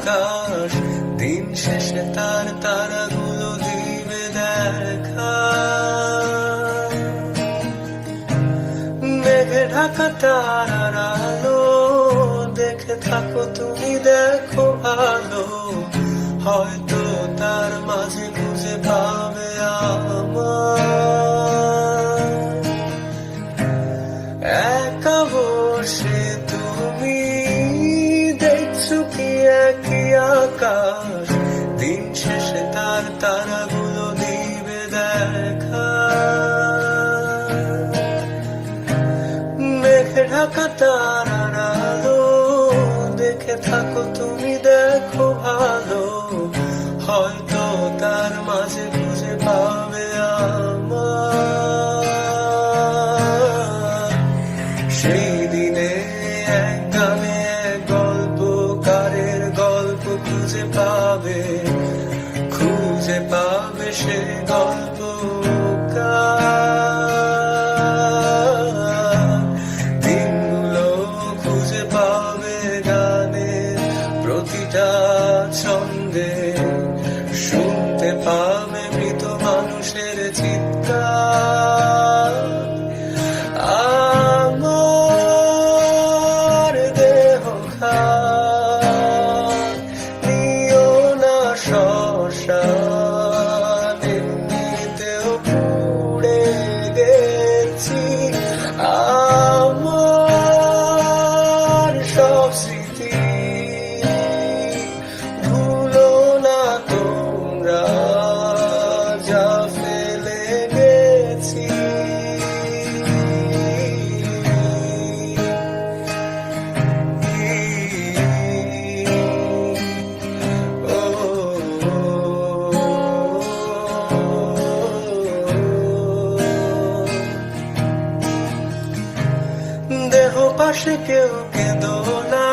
আকাশ, দিন শেষে তার তারাগুলো দিবে দেখা। মেঘে ঢাকা তারার আলো দেখে থাকো তুমি, দেখো আলো হয়তো তার মাঝে খুঁজে পাবে আমার। একা বসে তুমি দেখছো কি একই আকাশ, দিন শেষে তার তারাগুলো দিবে দেখা। মেঘে ঢাকা তারার আলো দেখে থাকো তুমি, দেখো ভালো হয়তো তার মাঝে খুঁজে পাবে আমার। সেই দিনে এক গানে এক গল্পকারের গল্প খুঁজে পাবে, খুঁজে পাবে সে গল্পকার। দিনগুলো খুঁজে পাবে গানের প্রতিটা ছন্দে, শুনতে পাবে মৃত মানুষের চিৎকার। আমার দেহ খান নিও না শ্মশান, এমনিতেও পুড়ে গেছি। আমার সব স্মৃতি ভুলো না তোমরা, যা ফেলে গেছি। দেহ পাশে কেউ কেঁদো না,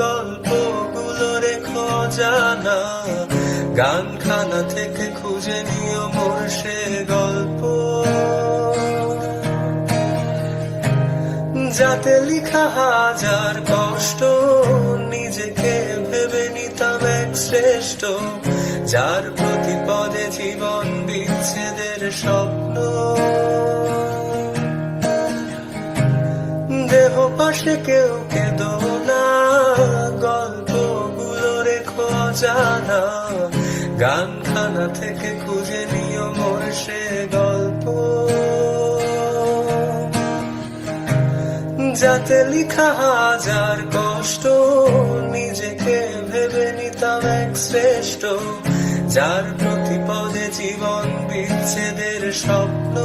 গল্পগুলো রেখো জানা, গানখানা থেকে খুঁজে নিও মোর সে গল্প। যাতে লিখা হাজার কষ্ট, নিজেকে ভেবে নিতাম এক শ্রেষ্ঠ, যার প্রতি পদে জীবন বিচ্ছেদের স্বপ্ন। দেহ পাশে কেউ কেঁদো না, গল্পগুলো রেখো জানা, গানখানা থেকে খুঁজে নিও মোর সে গল্প। যাতে লিখা হাজার কষ্ট, নিজেকে ভেবে নিতাম এক শ্রেষ্ঠ, যার প্রতি পদে জীবন বিচ্ছেদের স্বপ্ন।